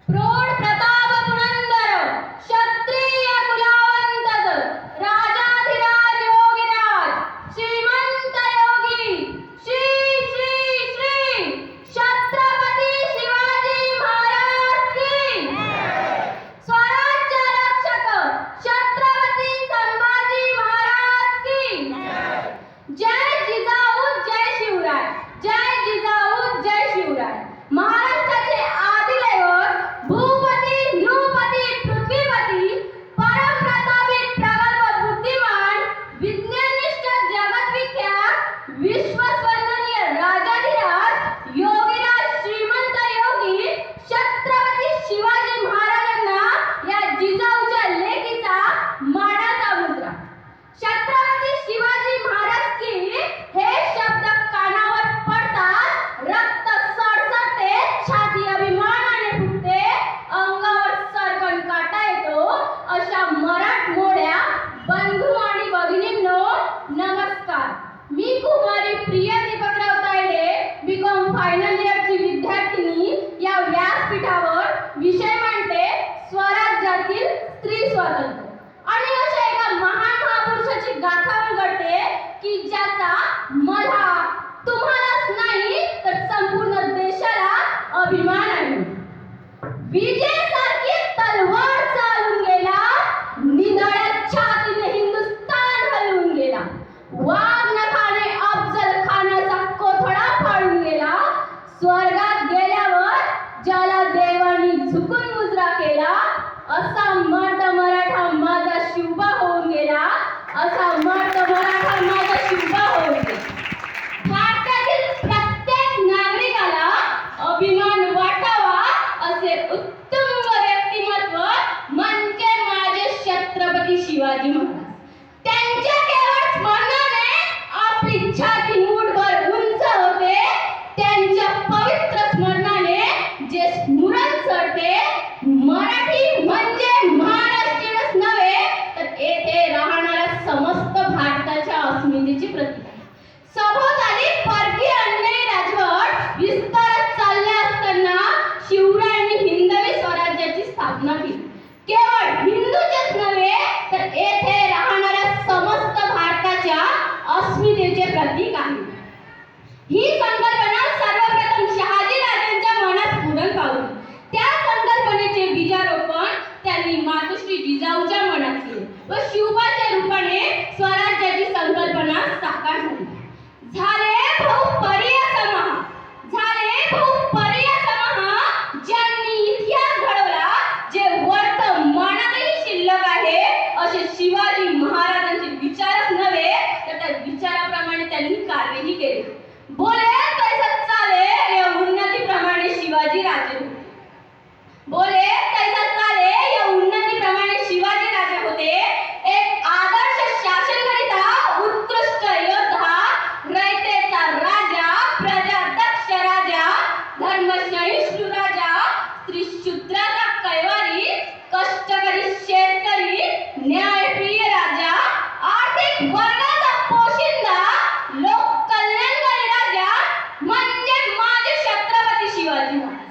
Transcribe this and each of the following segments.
प्रौढ प्रताप पुरंदर क्षत्रिय कुलावंतक राजाधिराज योगीराज श्रीमंत योगी श्री श्री श्री छत्रपती शिवाजी महाराज की स्वराज्य रक्षक छत्रपती संभाजी महाराज की जय जिजाऊ जय शिवराय जय जिजाऊ जय शिवराय। महाराष्ट्राचे आदिदैवत भूपती नृपती पृथ्वीपती परमप्रतापी प्रगल्भ बुद्धिमान विज्ञानिष्ठ जगद्विख्यात विश्ववंदनीय राजाधिराज योगीराज श्रीमंत योगी छत्रपती शिवाजी महाराजांना या जिजाऊच्या लेकीचा मानाचा मुद्रा। छत्रपती शिवाजी महाराज की हे शब्द कानावर पडताच रक्त सळसळते, छाती अभिमानाने फुटते, अंगावर सरकन काटा येतो। अशा मराठमोळ्या बंधू आणि भगिनींनो नमस्कार। मी कुमारी प्रिया दीपकराव तायडे बीकॉम फायनल इयरची विद्यार्थिनी या व्यासपीठावर विषय मांडते स्वराज्यातील स्त्री स्वातंत्र्य आणि अशा एका महान महापुरुषाची गाथा उलगडते की ज्याचा मला तुम्हालाच नाही तर संपूर्ण देशाला अभिमान आहे। विजयासारखी तलवार चालून गेला, निधड्या छातीने हिंदुस्थान हलवून गेला, वाघ नखाने अफजल खानाचा कोथळा फाडून गेला, स्वर्गात गेल्यावर ज्याला देवानी झुकून मुजरा केला, असा मर्द मराठा माझा शिवबा होऊन गेला, असा मर्द मराठा माझा शिवबा होऊन गेला। भारतातील प्रत्येक नागरिकाला अभिमान वाटावा असे उत्तुंग व्यक्तिमत्व म्हणजे माझे छत्रपती शिवाजी महाराज। त्यांच्या केवळ स्मरणाने आपली छाती मूठभर उंच होते, त्यांच्या पवित्र स्मरणाने जे स्मरण चढते। मराठी म्हणजे महाराष्ट्रीयच नव्हे तर येथे राहणाऱ्या समस्त भारताच्या अस्मितेची प्रतीक आहे। सभोवताली परकीय अन्यायी राजवट विस्तारत चालल्या असताना शिवरायांनी हिंदवी स्वराज्याची स्थापना केली। केवळ हिंदूचेच नव्हे तर येथे राहणाऱ्या समस्त भारताच्या अस्मितेचे प्रतीक आहे। ही संकल्पना सर्वप्रथम शहाजी राजांच्या मनात स्फुरण पावली। त्या संकल्पनेचे बीजारोपण त्यांनी मातोश्री जिजाऊच्या मनात केले व शिवबाच्या रूपाने स्वराज्याची संकल्पना साकार झाली। झाले भाऊ परिय समाह, झाले भाऊ परिय समाह, ज्यांनी इतिहास घडवला, जे वर्तमानातही शिल्लक आहे असे शिवाजी महाराजांचे विचारच नव्हे तर त्या विचाराप्रमाणे त्यांनी कार्यही केले। बोले तैसा चाले या उन्नतीप्रमाणे शिवाजी राजे होते। बोले तैसा चाले या उन्नतीप्रमाणे शिवाजी राजे होते। एक आदर्श शासनकरिता उत्कृष्ट योद्धा, रयतेचा राजा, प्रजादक्ष राजा, धर्मसहिष्णु राजा, स्त्री शूद्राचा कैवारी, कष्टकरी शेतकरी, न्यायप्रिय राजा, आर्थिक वर्गाचा पोशिंदा, लोक कल्याणकारी राजा म्हणजे माझे छत्रपती शिवाजी महाराज।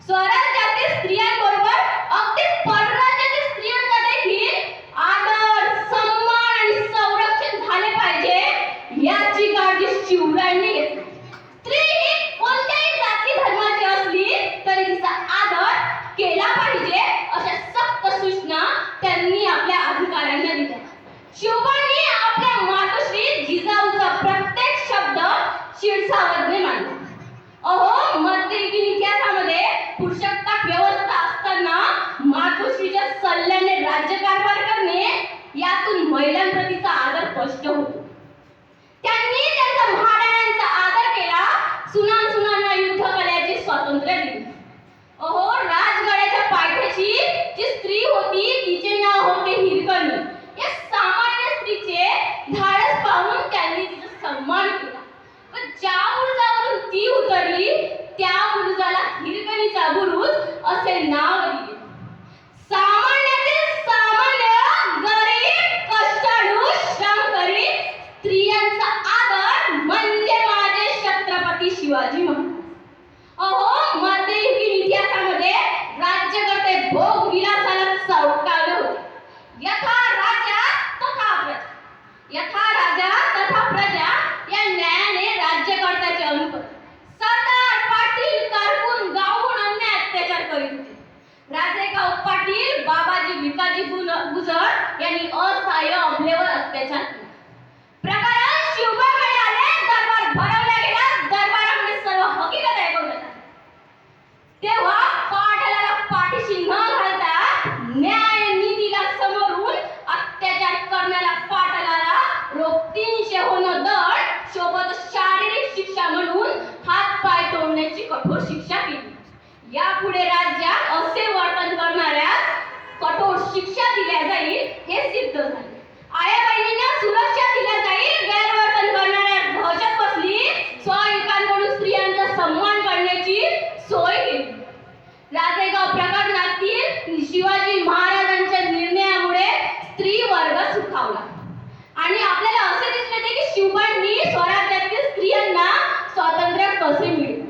स्वराज्यातील स्त्रियांबरोबर अगदी परराज्यातील स्त्रियांचा देखील आदर, सन्मान आणि संरक्षण झाले पाहिजे याची काळजी शिवरायांनी घेतली। स्त्री ही कोणत्याही जाती धर्माची असली तरी तिचा आदर केला पाहिजे अशा सक्त सूचना त्यांनी आपल्या अधिकाऱ्यांना दिल्या। शिवबांनी आपल्या मातोश्री जिजाऊचा प्रत्येक शब्द शिरसावरने मानला। अहो, मध्ययुगीन इतिहासामध्ये पुरुषसत्ताक व्यवस्था असताना मातोश्रीच्या सल्ल्याने राज्यकारभार करणे यातून महिलांप्रतीचा आदर स्पष्ट होतो। त्यांनी त्यांचा महाराण्यांचा आदर केला, सुनांना युद्ध करण्याचे स्वातंत्र्य दिले। अहो, राजगडाच्या पायथ्याशी जी स्त्री होती तिचे नाव होते हिरकणी। या सामान्य स्त्रीचे धाडस पाहून त्यांनी तिचा सन्मान केला व ज्या सोबत शारीरिक शिक्षा म्हणून हात पाय तोडण्याची कठोर शिक्षा केली. यापुढे राज्यात असे वर्तन करणाऱ्यास कठोर शिक्षा दिल्या जाईल हे सिद्ध झाले. आया बहिणींना सुरक्षा दिल्या जाईल. गैरवर्तन करणाऱ्या दहशत बसली. स्वविकांकडून स्त्रियांचा सन्मान करण्याची सोय केली. राजेगाव प्रकरणातील शिवाजी महाराजांच्या निर्णयामुळे स्त्री वर्ग सुखावला आणि आपल्याला असे दिसून येते की शिवबांनी स्वराज्यातील स्त्रियांना स्वातंत्र्य कसे मिळेल.